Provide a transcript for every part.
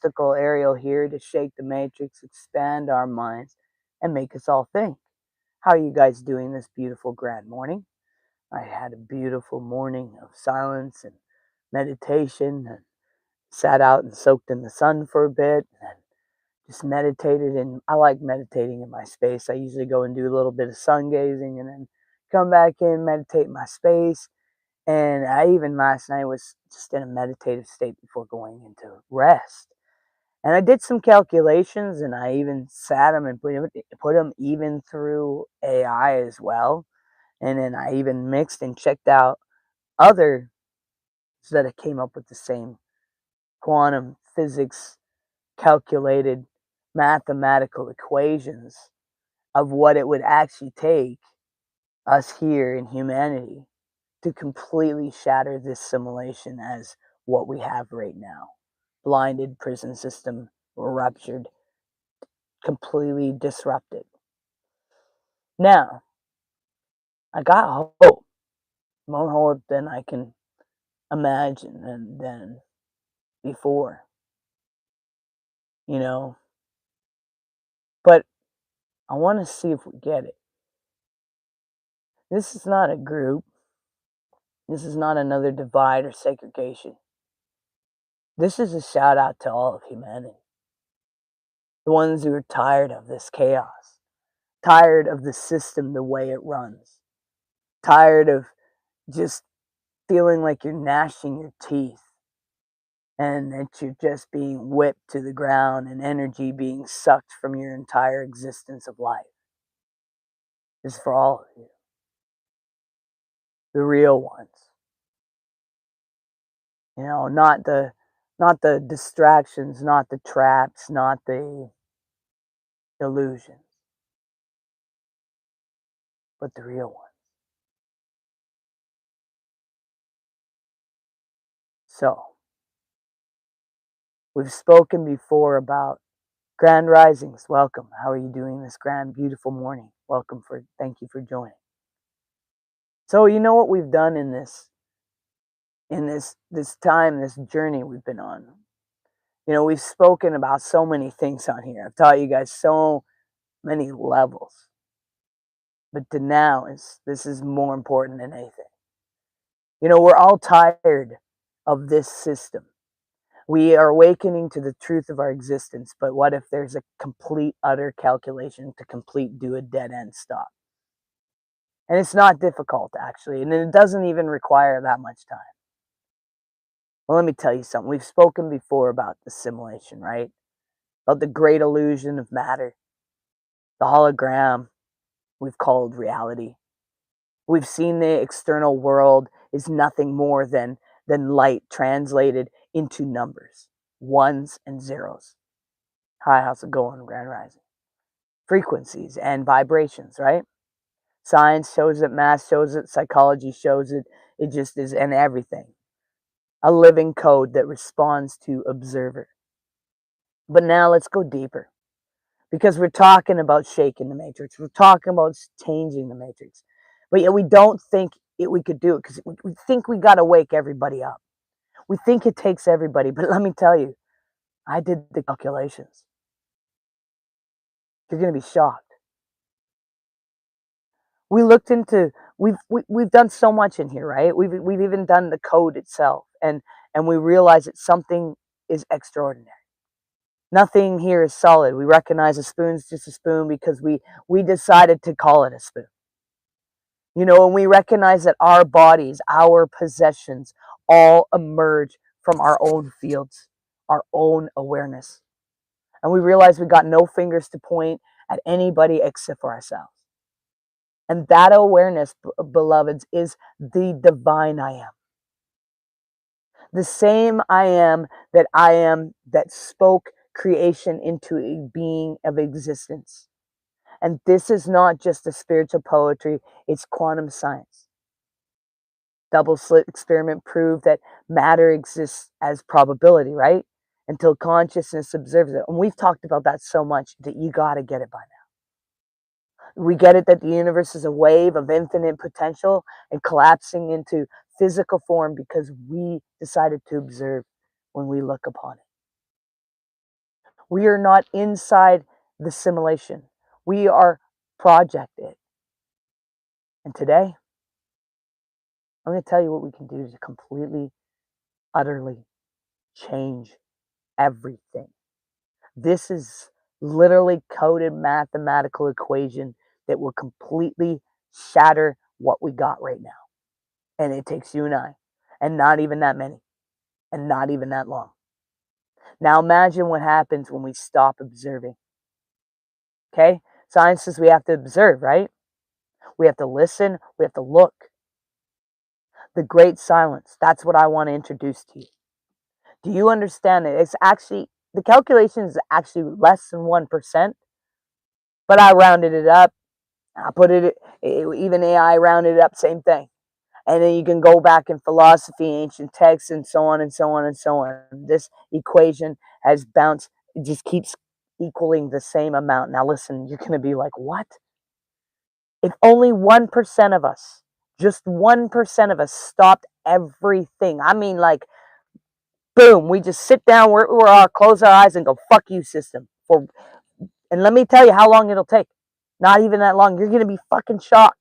mystical Ariel here to shake the matrix, expand our minds, and make us all think. How are you guys doing this beautiful grand morning? I had a beautiful morning of silence and meditation and sat out and soaked in the sun for a bit and just meditated. And I like meditating in my space. I usually go and do a little bit of sun gazing and then come back in, meditate in my space. And I even last night was just in a meditative state before going into rest. And I did some calculations and I even sat them and put them even through AI as well. And then I even mixed and checked out others that I came up with the same quantum physics calculated mathematical equations of what it would actually take us here in humanity to completely shatter this simulation as what we have right now. Blinded prison system, ruptured, completely disrupted. Now, I got hope, more hope than I can imagine and than before, you know. But I want to see if we get it. This is not a group. This is not another divide or segregation. This is a shout out to all of humanity. The ones who are tired of this chaos, tired of the system the way it runs, tired of just feeling like you're gnashing your teeth and that you're just being whipped to the ground and energy being sucked from your entire existence of life. This is for all of you. The real ones. You know, not the distractions, not the traps, not the illusions, but the real ones. So, we've spoken before about grand risings. Welcome. How are you doing this grand, beautiful morning? Thank you for joining. So, you know what we've done in this time, this journey we've been on. You know, we've spoken about so many things on here. I've taught you guys so many levels. But this is more important than anything. You know, we're all tired of this system. We are awakening to the truth of our existence, but what if there's a complete, utter calculation to do a dead end stop? And it's not difficult, actually, and it doesn't even require that much time. Well, let me tell you something. We've spoken before about the simulation, right? About the great illusion of matter, the hologram we've called reality. We've seen the external world is nothing more than light translated into numbers, ones and zeros. Hi, how's it going, Grand Rising? Frequencies and vibrations, right? Science shows it, math shows it, psychology shows it. It just is, and everything. A living code that responds to observer. But now let's go deeper, because we're talking about shaking the matrix. We're talking about changing the matrix. But yet we don't think we could do it because we think we got to wake everybody up. We think it takes everybody. But let me tell you, I did the calculations. You're going to be shocked. We looked into, we've done so much in here, right? We've even done the code itself. And we realize that something is extraordinary. Nothing here is solid. We recognize a spoon's just a spoon because we decided to call it a spoon. You know, and we recognize that our bodies, our possessions, all emerge from our own fields, our own awareness. And we realize we got no fingers to point at anybody except for ourselves. And that awareness, beloveds, is the divine I am. The same I am that spoke creation into a being of existence. And this is not just a spiritual poetry, it's quantum science. Double slit experiment proved that matter exists as probability, right? Until consciousness observes it. And we've talked about that so much that you got to get it by now. We get it that the universe is a wave of infinite potential and collapsing into physical form because we decided to observe when we look upon it. We are not inside the simulation. We are projected. And today, I'm going to tell you what we can do to completely, utterly change everything. This is literally coded mathematical equation that will completely shatter what we got right now. And it takes you and I, and not even that many, and not even that long. Now imagine what happens when we stop observing. Okay? Science says we have to observe, right? We have to listen, we have to look. The great silence, that's what I want to introduce to you. Do you understand it? It's actually, the calculation is actually less than 1%, but I rounded it up. I put it, even AI rounded it up, same thing. And then you can go back in philosophy, ancient texts, and so on and so on and so on. This equation has bounced, it just keeps equaling the same amount. Now listen, you're going to be like, what? If only 1% of us, just 1% of us stopped everything. I mean, like, boom, we just sit down, we're all close our eyes and go, fuck you, system. And let me tell you how long it'll take. Not even that long. You're going to be fucking shocked.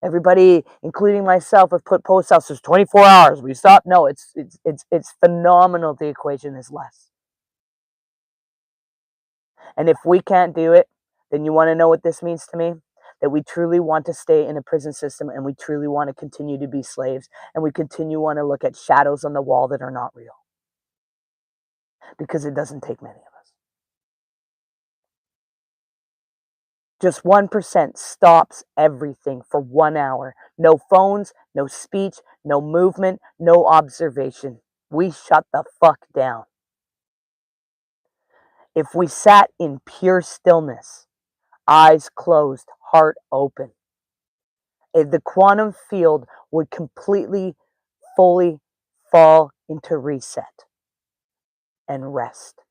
Everybody, including myself, have put posts out. Says 24 hours. We stop. No, it's phenomenal. The equation is less. And if we can't do it, then you want to know what this means to me? That we truly want to stay in a prison system, and we truly want to continue to be slaves, and we want to look at shadows on the wall that are not real. Because it doesn't take many of us. Just 1% stops everything for 1 hour. No phones, no speech, no movement, no observation. We shut the fuck down. If we sat in pure stillness, eyes closed, heart open, the quantum field would completely, fully fall into reset and rest.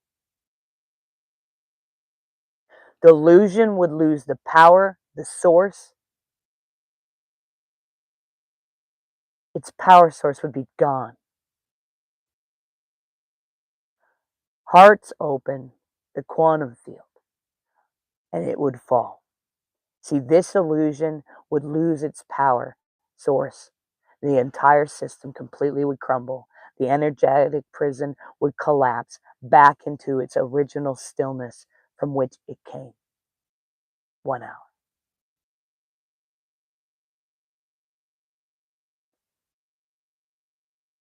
The illusion would lose the power, the source. Its power source would be gone. Hearts open, the quantum field, and it would fall. See, this illusion would lose its power source. The entire system completely would crumble. The energetic prison would collapse back into its original stillness from which it came. 1 hour.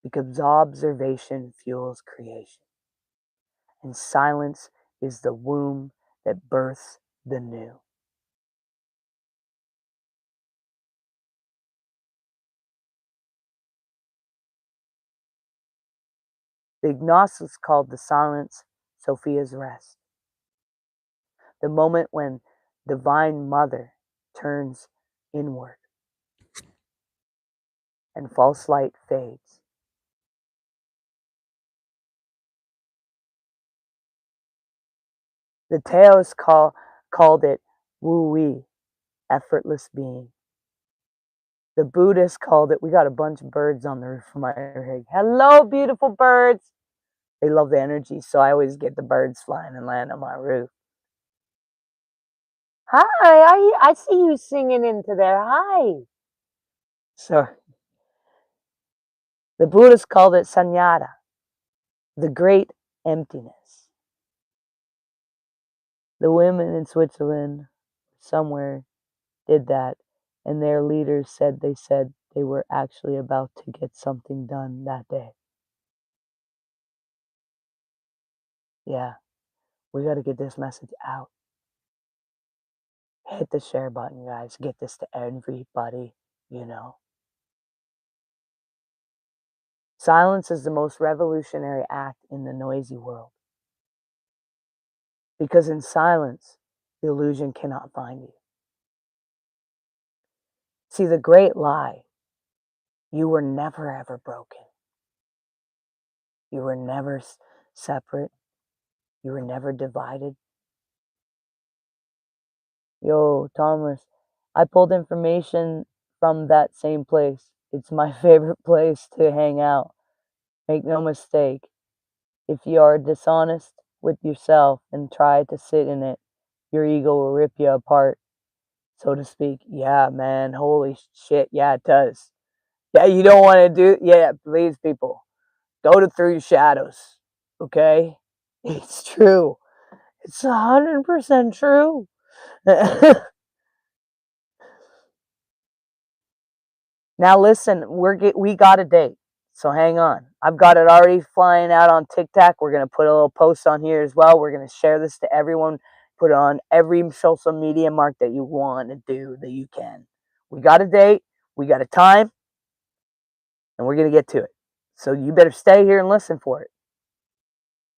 Because observation fuels creation, and silence is the womb that births the new. The Gnostics called the silence Sophia's rest. The moment when Divine Mother turns inward and false light fades. The Taoists called it Wu-Wei, effortless being. The Buddhists called it, we got a bunch of birds on the roof of my rig. Hello, beautiful birds. They love the energy, so I always get the birds flying and land on my roof. Hi, I see you singing into there. Hi. So, the Buddhists called it Sunyata, the great emptiness. The women in Switzerland, somewhere, did that, and their leaders said they were actually about to get something done that day. Yeah, we got to get this message out. Hit the share button, guys. Get this to everybody, you know. Silence is the most revolutionary act in the noisy world. Because in silence, the illusion cannot find you. See, the great lie, you were never ever broken. You were never separate. You were never divided. Yo, Thomas, I pulled information from that same place. It's my favorite place to hang out. Make no mistake, if you are dishonest with yourself and try to sit in it, your ego will rip you apart, so to speak. Yeah, man, holy shit. Yeah, it does. Yeah, you don't want to do, yeah, please, people, go to through your shadows, okay? It's true. It's 100% true. Now listen, we got a date, so hang on. I've got it already flying out on TikTok. We're gonna put a little post on here as well. We're gonna share this to everyone. Put it on every social media mark that you want to do that you can. We got a date. We got a time, and we're gonna get to it. So you better stay here and listen for it,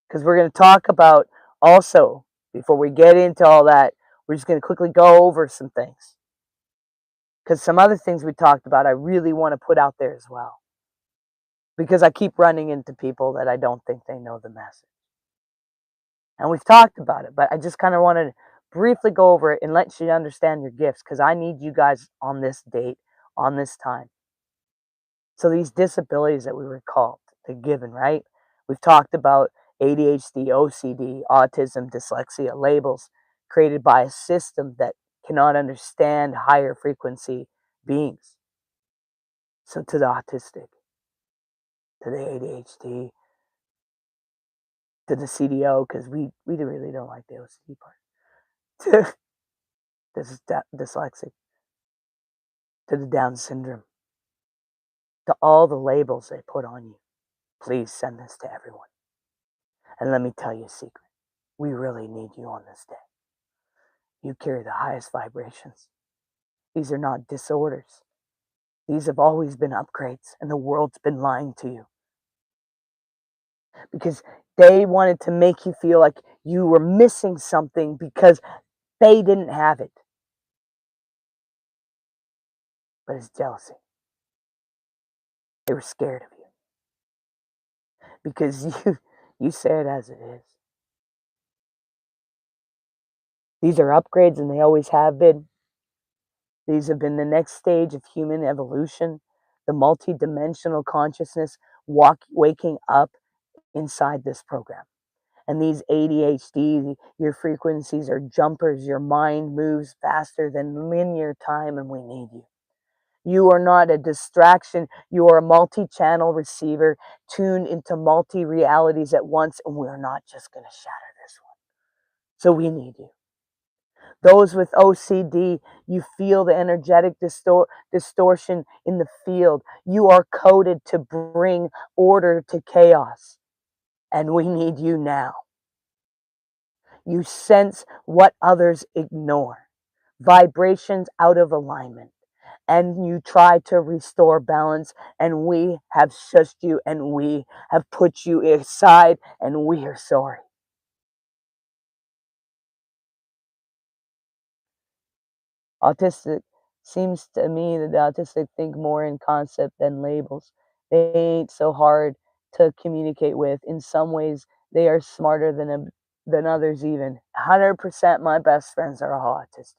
because we're gonna talk about also before we get into all that. We're just gonna quickly go over some things, because some other things we talked about, I really want to put out there as well, because I keep running into people that I don't think they know the message. And we've talked about it, but I just kind of wanted to briefly go over it and let you understand your gifts, because I need you guys on this date, on this time. So these disabilities that we were called, they're given, right? We've talked about ADHD, OCD, autism, dyslexia, labels created by a system that cannot understand higher frequency beings. So to the autistic, to the ADHD, to the CDO, because we really don't like the OCD part. To this dyslexic, to the Down syndrome, to all the labels they put on you. Please send this to everyone. And let me tell you a secret. We really need you on this day. You carry the highest vibrations. These are not disorders. These have always been upgrades, and the world's been lying to you, because they wanted to make you feel like you were missing something because they didn't have it. But it's jealousy. They were scared of you because you say it as it is. These are upgrades, and they always have been. These have been the next stage of human evolution, the multidimensional consciousness waking up inside this program. And these ADHD, your frequencies are jumpers. Your mind moves faster than linear time, and we need you. You are not a distraction. You are a multi-channel receiver tuned into multi-realities at once, and we're not just going to shatter this one. So we need you. Those with OCD, you feel the energetic distortion in the field. You are coded to bring order to chaos, and we need you now. You sense what others ignore, vibrations out of alignment, and you try to restore balance, and we have shushed you, and we have put you aside, and we are sorry. Autistic seems to me that the autistic think more in concept than labels. They ain't so hard to communicate with. In some ways, they are smarter than others even. 100% my best friends are all autistic.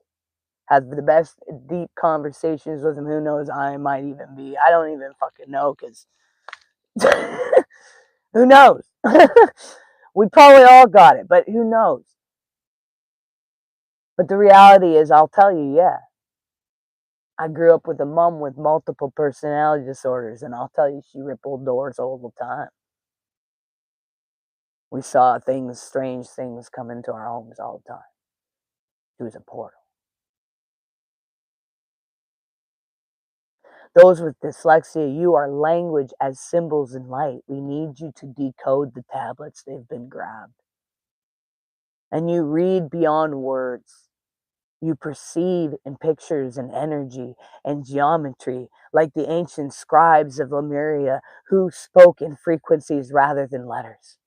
Have the best deep conversations with them. Who knows? I might even be. I don't even fucking know, because who knows? We probably all got it, but who knows? But the reality is, I'll tell you, yeah, I grew up with a mom with multiple personality disorders, and I'll tell you, she rippled doors all the time. We saw things, strange things come into our homes all the time. She was a portal. Those with dyslexia, you are language as symbols in light. We need you to decode the tablets. They've been grabbed. And you read beyond words. You perceive in pictures and energy and geometry, like the ancient scribes of Lemuria who spoke in frequencies rather than letters.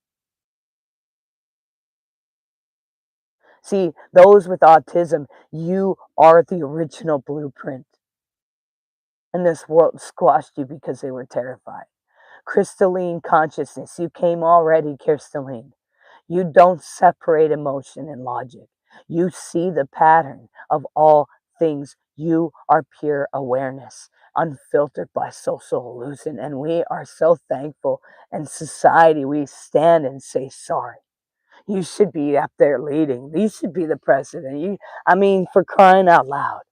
See, those with autism, you are the original blueprint. And this world squashed you because they were terrified. Crystalline consciousness, you came already crystalline. You don't separate emotion and logic. You see the pattern of all things. You are pure awareness, unfiltered by social illusion. And we are so thankful. And society, we stand and say sorry. You should be up there leading. You should be the president. I mean, for crying out loud.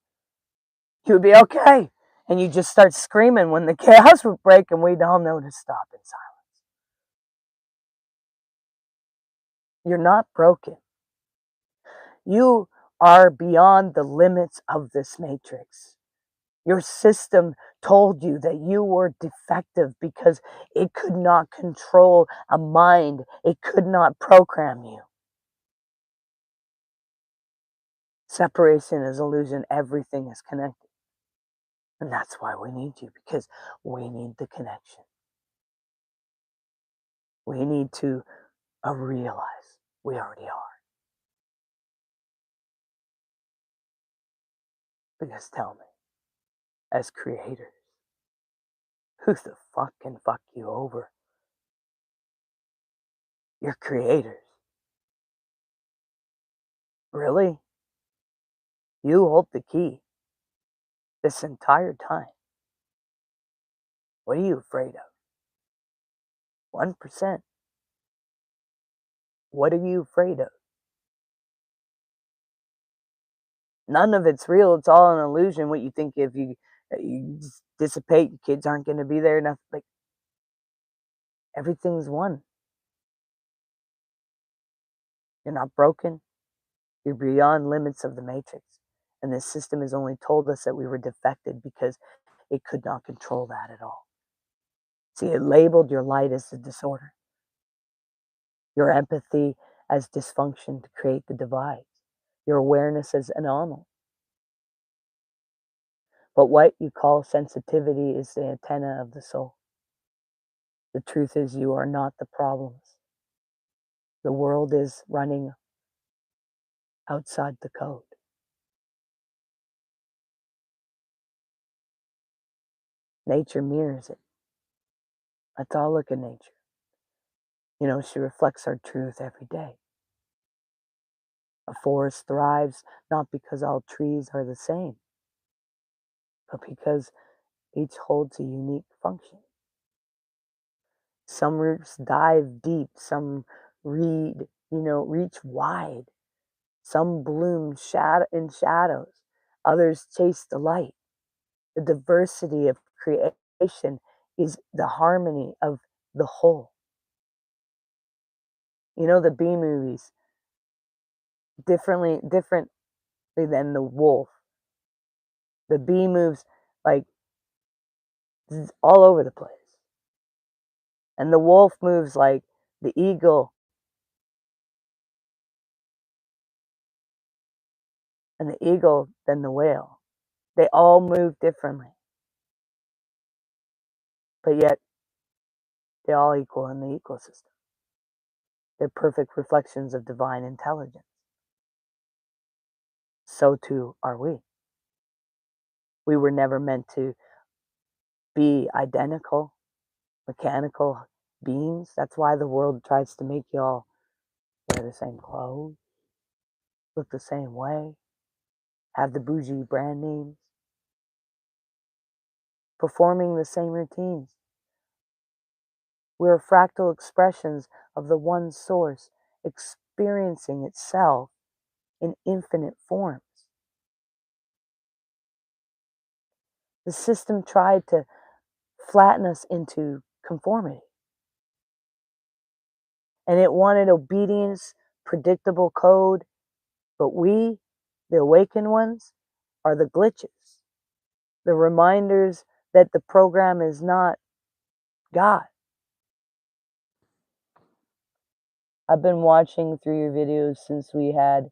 You would be okay. And you just start screaming when the chaos would break, and we'd all know to stop in silence. You're not broken. You are beyond the limits of this matrix. Your system told you that you were defective because it could not control a mind. It could not program you. Separation is illusion. Everything is connected. And that's why we need you, because we need the connection. We need to realize we already are. Because tell me, as creators, who the fuck can fuck you over? You're creators. Really? You hold the key this entire time. What are you afraid of? 1%. What are you afraid of? None of it's real. It's all an illusion. What you think, if you just dissipate, your kids aren't going to be there enough. Like, everything's one. You're not broken. You're beyond limits of the matrix. And this system has only told us that we were defected because it could not control that at all. See, it labeled your light as a disorder, your empathy as dysfunction to create the divide, your awareness as anomaly. But what you call sensitivity is the antenna of the soul. The truth is, you are not the problems. The world is running outside the code. Nature mirrors it. Let's all look at nature. You know, she reflects our truth every day. A forest thrives not because all trees are the same, but because each holds a unique function. Some roots dive deep, some reach wide, some bloom in shadows, others chase the light. The diversity of creation is the harmony of the whole. You know, the bee movies, differently than the wolf. The bee moves like all over the place. And the wolf moves like the eagle, and the eagle than the whale. They all move differently, but yet they're all equal in the ecosystem. They're perfect reflections of divine intelligence. So too are we. We were never meant to be identical, mechanical beings. That's why the world tries to make you all wear the same clothes, look the same way, have the bougie brand names, performing the same routines. We're fractal expressions of the one source experiencing itself in infinite forms. The system tried to flatten us into conformity, and it wanted obedience, predictable code, but we, the awakened ones, are the glitches, the reminders that the program is not God. I've been watching through your videos since we had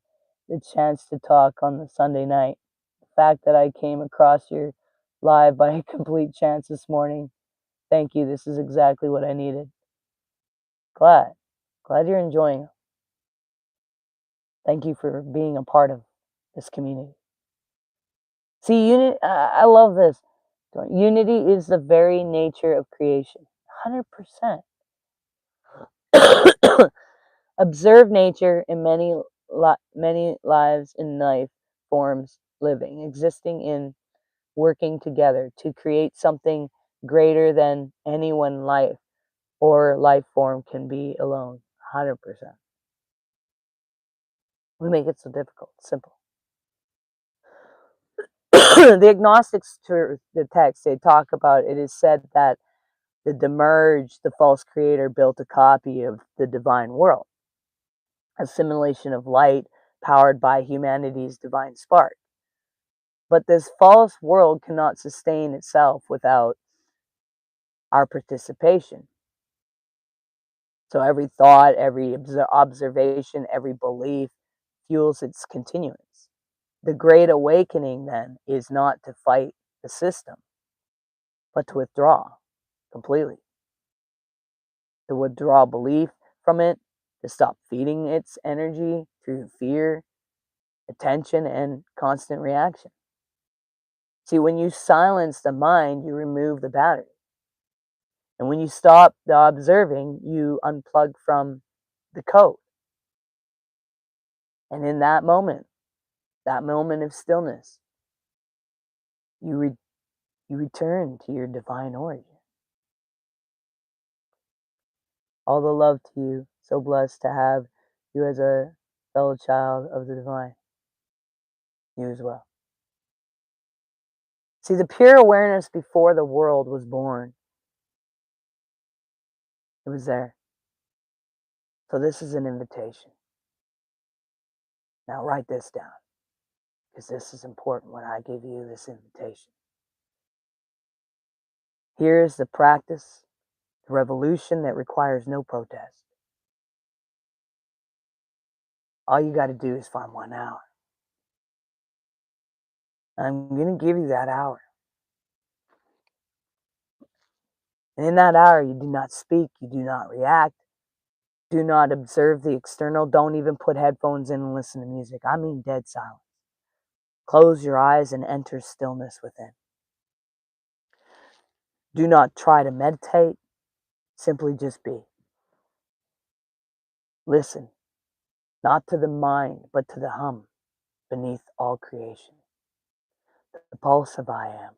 the chance to talk on the Sunday night. The fact that I came across your live by a complete chance this morning, thank you. This is exactly what I needed. Glad you're enjoying it. Thank you for being a part of this community. See, I love this. Unity is the very nature of creation. 100%. Observe nature in many lives in life forms living, existing in working together to create something greater than any one life or life form can be alone. 100%. We make it so difficult. Simple. The agnostics, to the text, they talk about, it is said that the Demerge, the false creator, built a copy of the divine world, a simulation of light powered by humanity's divine spark. But this false world cannot sustain itself without our participation. So every thought, every observation, every belief fuels its continuance. The great awakening, then, is not to fight the system, but to withdraw completely, to withdraw belief from it, to stop feeding its energy through fear, attention, and constant reaction. See, when you silence the mind, you remove the battery. And when you stop the observing, you unplug from the code. And in that moment of stillness, you return to your divine origin. All the love to you. So blessed to have you as a fellow child of the divine. You as well. See, the pure awareness before the world was born, it was there. So this is an invitation. Now write this down, because this is important when I give you this invitation. Here is the practice, the revolution that requires no protest. All you got to do is find 1 hour. I'm going to give you that hour. And in that hour, you do not speak, you do not react, do not observe the external, don't even put headphones in and listen to music. I mean dead silence. Close your eyes and enter stillness within. Do not try to meditate, simply just be. Listen, not to the mind, but to the hum beneath all creation, the pulse of I am.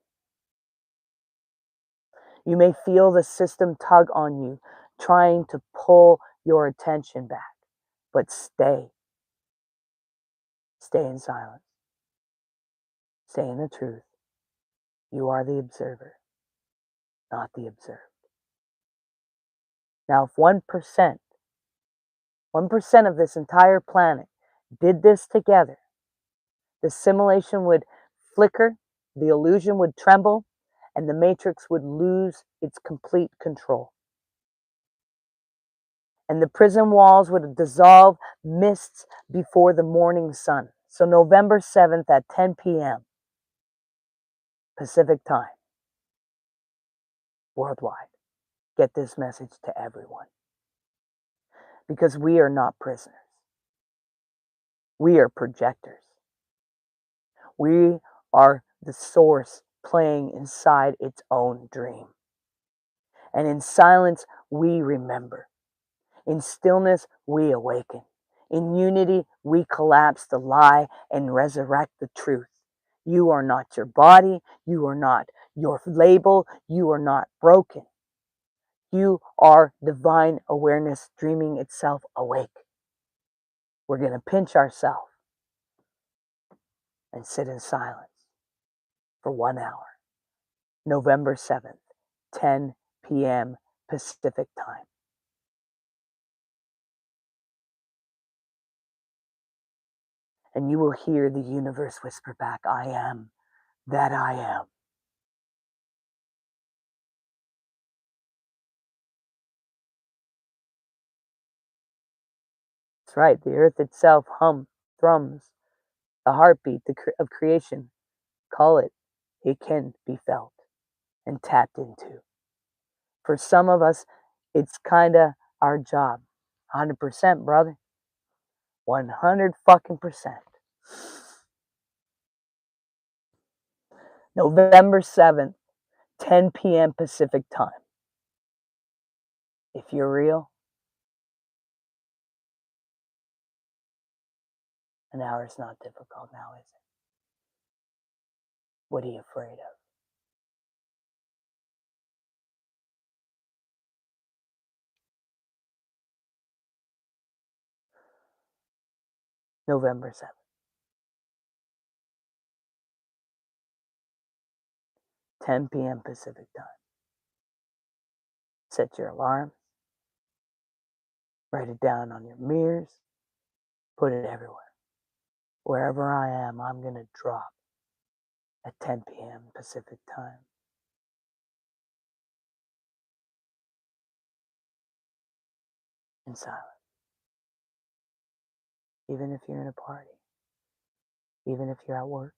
You may feel the system tug on you, trying to pull your attention back, but stay. Stay in silence. Stay in the truth. You are the observer, not the observed. Now, if 1% of this entire planet did this together, the simulation would flicker, the illusion would tremble, and the matrix would lose its complete control. And the prison walls would dissolve mists before the morning sun. So November 7th at 10 p.m. Pacific time, worldwide. Get this message to everyone. Because we are not prisoners. We are projectors. We are the source playing inside its own dream. And in silence, we remember. In stillness, we awaken. In unity, we collapse the lie and resurrect the truth. You are not your body. You are not your label. You are not broken. You are divine awareness dreaming itself awake. We're going to pinch ourselves and sit in silence for 1 hour. November 7th, 10 p.m. Pacific time. And you will hear the universe whisper back, I am that I am. That's right, the earth itself thrums, the heartbeat of creation. Call it, it can be felt and tapped into. For some of us, it's kind of our job. 100%, brother. 100 fucking percent. November 7th, 10 p.m. Pacific time. If you're real, an hour is not difficult now, is it? What are you afraid of? November 7th. 10 p.m. Pacific time. Set your alarm. Write it down on your mirrors. Put it everywhere. Wherever I am, I'm going to drop at 10 p.m. Pacific time. In silence. Even if you're in a party. Even if you're at work.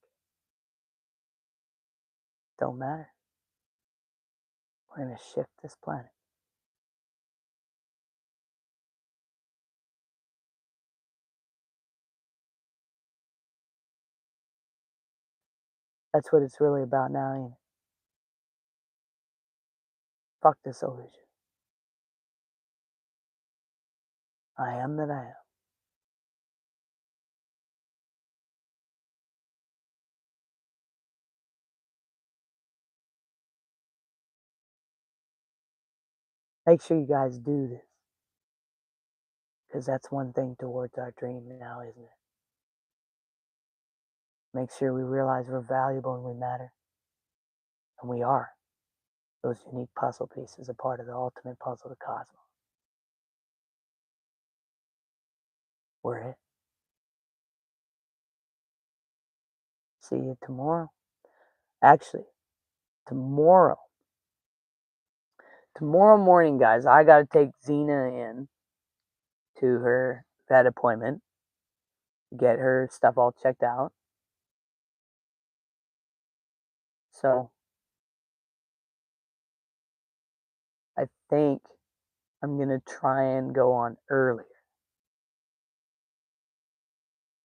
Don't matter. We're going to shift this planet. That's what it's really about now, ain't it? Fuck this illusion. I am that I am. Make sure you guys do this. Because that's one thing towards our dream now, isn't it? Make sure we realize we're valuable and we matter. And we are. Those unique puzzle pieces are part of the ultimate puzzle of the cosmos. We're it. See you tomorrow. Actually, tomorrow morning, guys, I got to take Xena in to her vet appointment, get her stuff all checked out. So I think I'm going to try and go on earlier.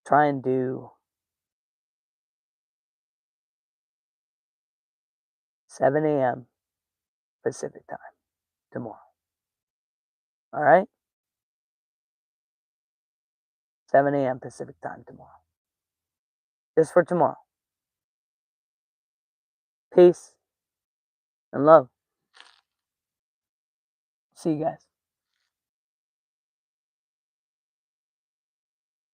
Try and do 7 a.m. Pacific time tomorrow. All right? 7 a.m. Pacific time tomorrow. Just for tomorrow. Peace and love. See you guys.